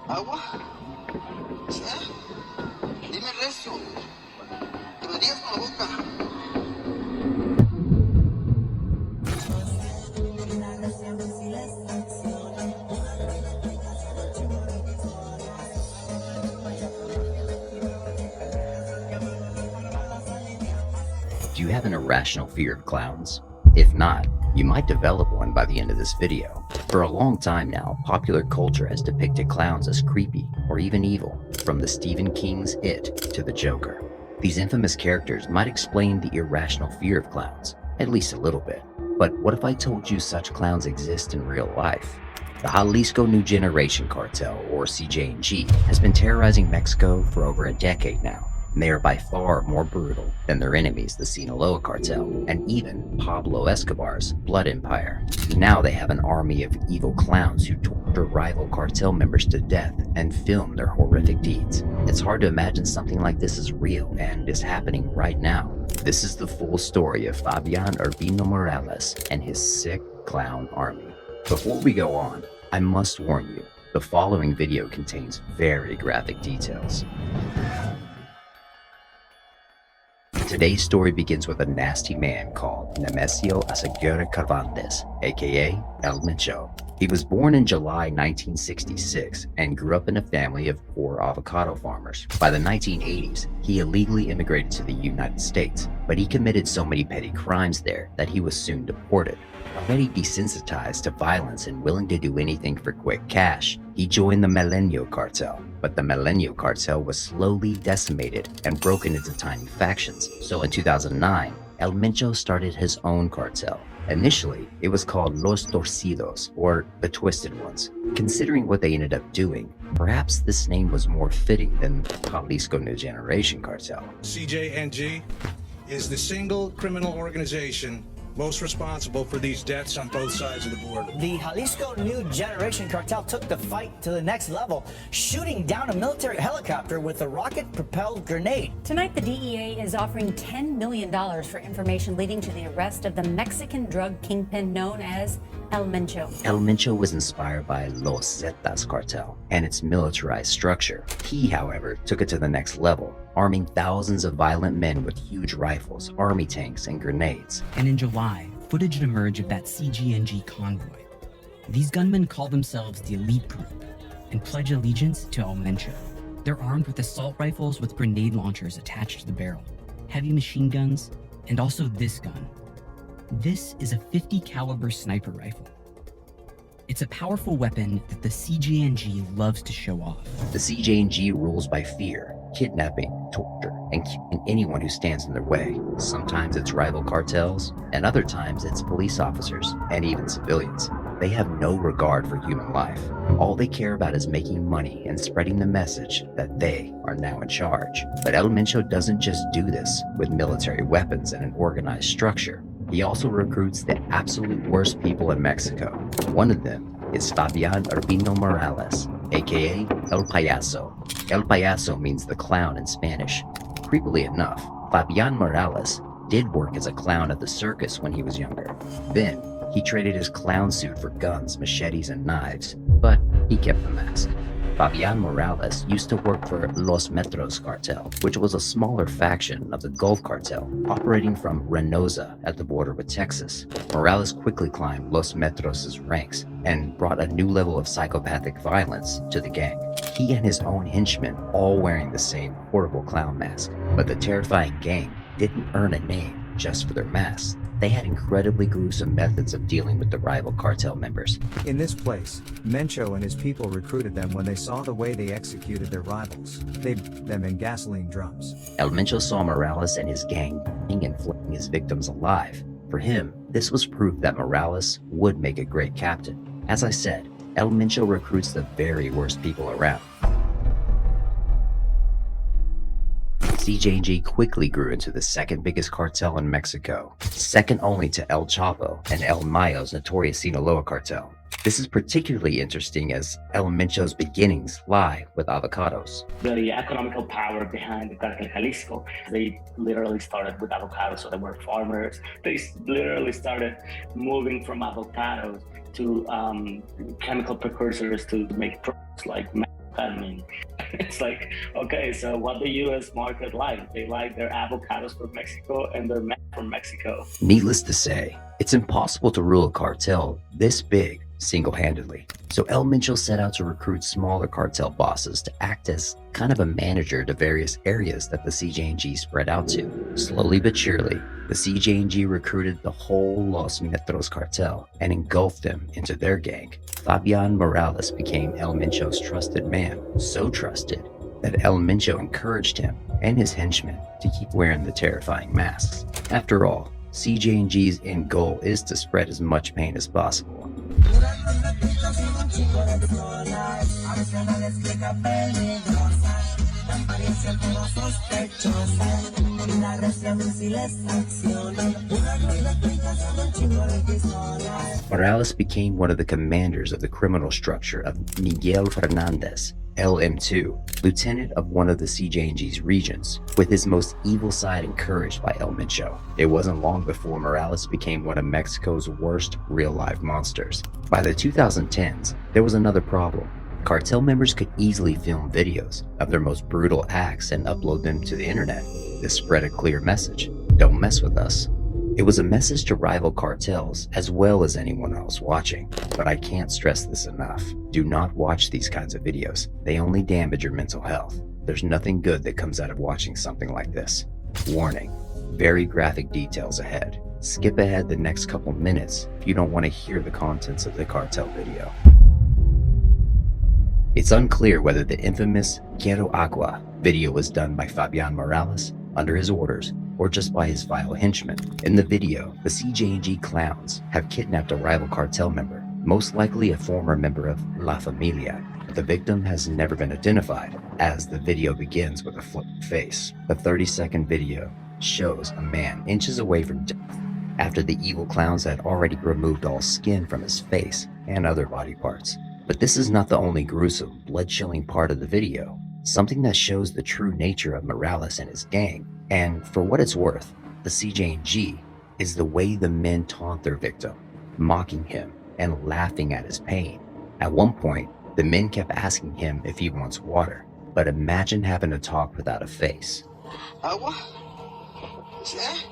¿Agua? ¿Sí? Dime recio. Que me digas con la boca. Do you have an irrational fear of clowns? If not, you might develop one by the end of this video. For a long time now, popular culture has depicted clowns as creepy or even evil, from the Stephen King's It to the Joker. These infamous characters might explain the irrational fear of clowns, at least a little bit. But what if I told you such clowns exist in real life? The Jalisco New Generation Cartel, or CJNG, has been terrorizing Mexico for over a decade now. And they are by far more brutal than their enemies, the Sinaloa Cartel, and even Pablo Escobar's blood empire. Now they have an army of evil clowns who torture rival cartel members to death and film their horrific deeds. It's hard to imagine something like this is real and is happening right now. This is the full story of Fabian Urbino Morales and his sick clown army. Before we go on, I must warn you, the following video contains very graphic details. Today's story begins with a nasty man called Nemesio Azaguirre Carvantes, aka El Mencho. He was born in July 1966 and grew up in a family of poor avocado farmers. By the 1980s, he illegally immigrated to the United States, but he committed so many petty crimes there that he was soon deported. Already desensitized to violence and willing to do anything for quick cash, he joined the Sinaloa Cartel. But the Sinaloa Cartel was slowly decimated and broken into tiny factions. So in 2009, El Mencho started his own cartel. Initially, it was called Los Torcidos, or the Twisted Ones. Considering what they ended up doing, perhaps this name was more fitting than the Jalisco New Generation Cartel. CJNG is the single criminal organization most responsible for these deaths on both sides of the border. The Jalisco New Generation Cartel took the fight to the next level, shooting down a military helicopter with a rocket-propelled grenade. Tonight, the DEA is offering $10 million for information leading to the arrest of the Mexican drug kingpin known as El Mencho. El Mencho was inspired by Los Zetas cartel and its militarized structure. He, however, took it to the next level, arming thousands of violent men with huge rifles, army tanks, and grenades. And in July, footage emerged of that CGNG convoy. These gunmen call themselves the Elite Group and pledge allegiance to El Mencho. They're armed with assault rifles with grenade launchers attached to the barrel, heavy machine guns, and also this gun. This is a .50 caliber sniper rifle. It's a powerful weapon that the CJNG loves to show off. The CJNG rules by fear, kidnapping, torture, and killing anyone who stands in their way. Sometimes it's rival cartels, and other times it's police officers, and even civilians. They have no regard for human life. All they care about is making money and spreading the message that they are now in charge. But El Mencho doesn't just do this with military weapons and an organized structure. He also recruits the absolute worst people in Mexico. One of them is Fabian Urbino Morales, aka El Payaso. El Payaso means the clown in Spanish. Creepily enough, Fabian Morales did work as a clown at the circus when he was younger. Then, he traded his clown suit for guns, machetes, and knives, but he kept the mask. Fabian Morales used to work for Los Metros Cartel, which was a smaller faction of the Gulf Cartel, operating from Reynosa at the border with Texas. Morales quickly climbed Los Metros' ranks and brought a new level of psychopathic violence to the gang. He and his own henchmen all wearing the same horrible clown mask. But the terrifying gang didn't earn a name just for their masks. They had incredibly gruesome methods of dealing with the rival cartel members. In this place, Mencho and his people recruited them when they saw the way they executed their rivals. They put them in gasoline drums. El Mencho saw Morales and his gang burning and flaying his victims alive. For him, this was proof that Morales would make a great captain. As I said, El Mencho recruits the very worst people around. CJNG quickly grew into the second biggest cartel in Mexico, second only to El Chapo and El Mayo's notorious Sinaloa Cartel. This is particularly interesting as El Mencho's beginnings lie with avocados. The economical power behind the Cartel Jalisco, they literally started with avocados, so they were farmers. They literally started moving from avocados to chemical precursors to make products like I mean, it's like, okay, so what the U.S. market like? They like their avocados from Mexico and their meth from Mexico. Needless to say, it's impossible to rule a cartel this big single-handedly. So El Mencho set out to recruit smaller cartel bosses to act as kind of a manager to various areas that the CJNG spread out to. Slowly but surely, the CJNG recruited the whole Los Metros cartel and engulfed them into their gang. Fabian Morales became El Mencho's trusted man, so trusted that El Mencho encouraged him and his henchmen to keep wearing the terrifying masks. After all, CJNG's end goal is to spread as much pain as possible. Morales became one of the commanders of the criminal structure of Miguel Fernandez, LM2, lieutenant of one of the CJNG's regions, with his most evil side encouraged by El Mencho. It wasn't long before Morales became one of Mexico's worst real-life monsters. By the 2010s, there was another problem. Cartel members could easily film videos of their most brutal acts and upload them to the internet. This spread a clear message: don't mess with us. It was a message to rival cartels as well as anyone else watching, but I can't stress this enough. Do not watch these kinds of videos. They only damage your mental health. There's nothing good that comes out of watching something like this. Warning, very graphic details ahead. Skip ahead the next couple minutes if you don't want to hear the contents of the cartel video. It's unclear whether the infamous Quiero Agua video was done by Fabian Morales under his orders or just by his vile henchmen. In the video, the CJNG clowns have kidnapped a rival cartel member, most likely a former member of La Familia. The victim has never been identified, as the video begins with a flipped face. The 30-second video shows a man inches away from death after the evil clowns had already removed all skin from his face and other body parts. But this is not the only gruesome, blood-chilling part of the video. Something that shows the true nature of Morales and his gang. And for what it's worth, the CJNG is the way the men taunt their victim, mocking him and laughing at his pain. At one point, the men kept asking him if he wants water, but imagine having to talk without a face. ¿Agua? ¿Sí?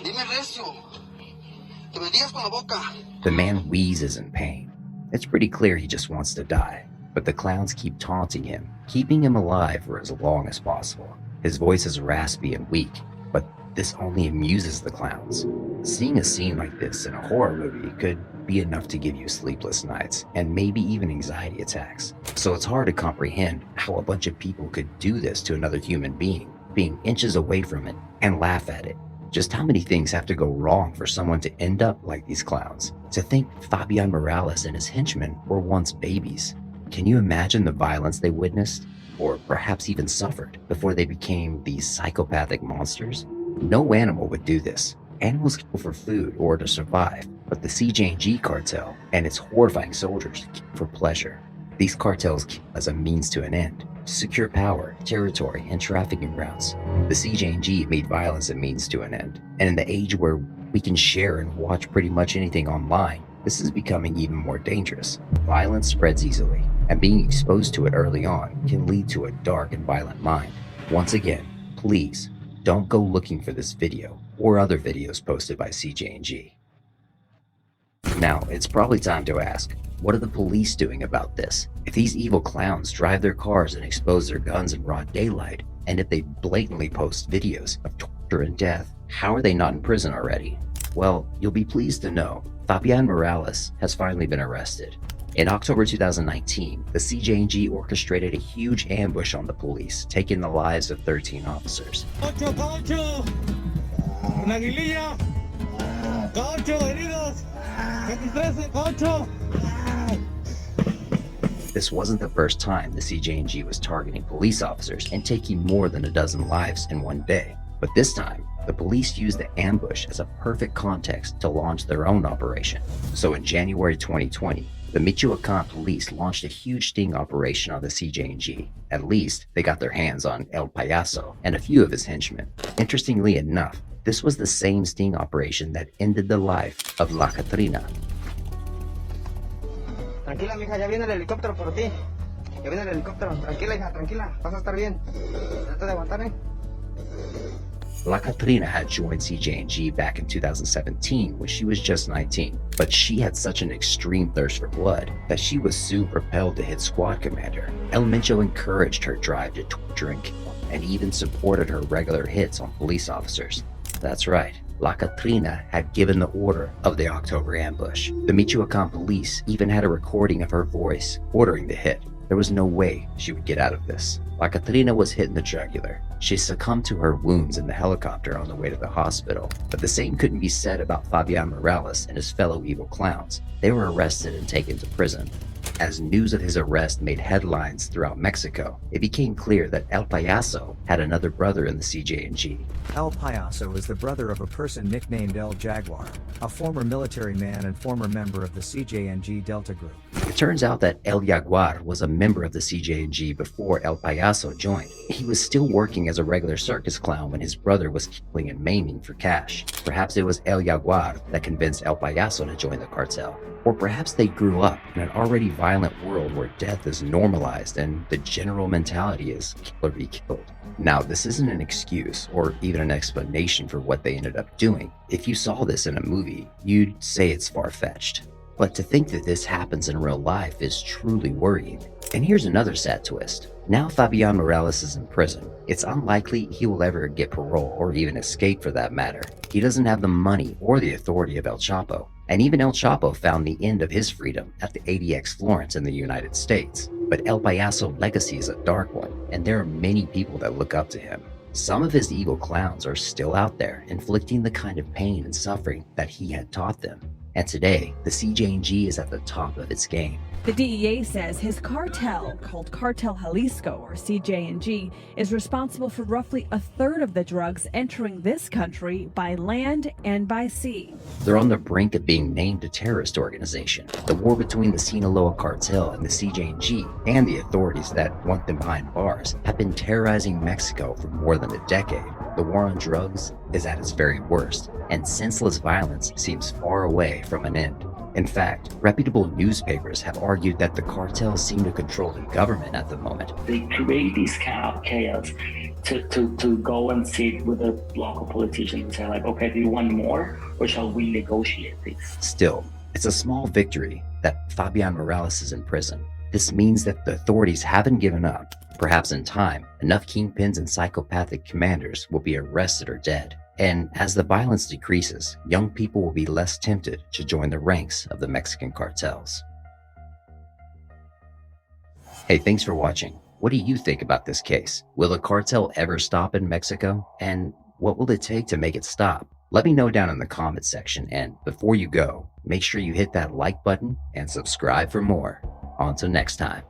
Dime recio. Que me digas con la boca. The man wheezes in pain. It's pretty clear he just wants to die, but the clowns keep taunting him, keeping him alive for as long as possible. His voice is raspy and weak, but this only amuses the clowns. Seeing a scene like this in a horror movie could be enough to give you sleepless nights and maybe even anxiety attacks. So it's hard to comprehend how a bunch of people could do this to another human being, being inches away from it, and laugh at it. Just how many things have to go wrong for someone to end up like these clowns? To think Fabian Morales and his henchmen were once babies. Can you imagine the violence they witnessed, or perhaps even suffered, before they became these psychopathic monsters? No animal would do this. Animals kill for food or to survive, but the CJNG cartel and its horrifying soldiers kill for pleasure. These cartels kill as a means to an end, to secure power, territory, and trafficking routes. The CJNG made violence a means to an end, and in the age where we can share and watch pretty much anything online, this is becoming even more dangerous. Violence spreads easily, and being exposed to it early on can lead to a dark and violent mind. Once again, please don't go looking for this video or other videos posted by CJNG. Now, it's probably time to ask, what are the police doing about this? If these evil clowns drive their cars and expose their guns in broad daylight, and if they blatantly post videos of torture and death, how are they not in prison already? Well, you'll be pleased to know Fabian Morales has finally been arrested. In October 2019, the CJNG orchestrated a huge ambush on the police, taking the lives of 13 officers. This wasn't the first time the CJNG was targeting police officers and taking more than a dozen lives in one day. But this time, the police used the ambush as a perfect context to launch their own operation. So in January 2020, the Michoacan police launched a huge sting operation on the CJNG. At least, they got their hands on El Payaso and a few of his henchmen. Interestingly enough, this was the same sting operation that ended the life of La Catrina. Tranquila, mija, ya viene el helicóptero por ti. Ya viene el helicóptero. Tranquila, hija, tranquila. Vas a estar bien. Trata de aguantar, ¿eh? La Catrina had joined CJNG back in 2017 when she was just 19, but she had such an extreme thirst for blood that she was soon propelled to hit squad commander. El Mencho encouraged her drive to torture and kill, and even supported her regular hits on police officers. That's right, La Catrina had given the order of the October ambush. The Michoacan police even had a recording of her voice ordering the hit. There was no way she would get out of this. La Catrina was hit in the jugular. She succumbed to her wounds in the helicopter on the way to the hospital. But the same couldn't be said about Fabian Morales and his fellow evil clowns. They were arrested and taken to prison. As news of his arrest made headlines throughout Mexico, it became clear that El Payaso had another brother in the CJNG. El Payaso is the brother of a person nicknamed El Jaguar, a former military man and former member of the CJNG Delta Group. It turns out that El Jaguar was a member of the CJNG before El Payaso joined. He was still working as a regular circus clown when his brother was killing and maiming for cash. Perhaps it was El Jaguar that convinced El Payaso to join the cartel. Or perhaps they grew up in an already violent world where death is normalized and the general mentality is kill or be killed. Now, this isn't an excuse or even an explanation for what they ended up doing. If you saw this in a movie, you'd say it's far-fetched. But to think that this happens in real life is truly worrying. And here's another sad twist. Now Fabian Morales is in prison. It's unlikely he will ever get parole or even escape for that matter. He doesn't have the money or the authority of El Chapo. And even El Chapo found the end of his freedom at the ADX Florence in the United States. But El Payaso legacy is a dark one, and there are many people that look up to him. Some of his evil clowns are still out there, inflicting the kind of pain and suffering that he had taught them. And today, the CJNG is at the top of its game. The DEA says his cartel, called Cartel Jalisco, or CJNG, is responsible for roughly a third of the drugs entering this country by land and by sea. They're on the brink of being named a terrorist organization. The war between the Sinaloa Cartel and the CJNG and the authorities that want them behind bars have been terrorizing Mexico for more than a decade. The war on drugs is at its very worst, and senseless violence seems far away from an end. In fact, reputable newspapers have argued that the cartels seem to control the government at the moment. They create this kind of chaos to go and sit with the local politicians and say, like, okay, do you want more or shall we negotiate this? Still, it's a small victory that Fabian Morales is in prison. This means that the authorities haven't given up. Perhaps in time, enough kingpins and psychopathic commanders will be arrested or dead. And as the violence decreases, young people will be less tempted to join the ranks of the Mexican cartels. Hey, thanks for watching. What do you think about this case? Will the cartel ever stop in Mexico? And what will it take to make it stop? Let me know down in the comments section. And before you go, make sure you hit that like button and subscribe for more. On to next time.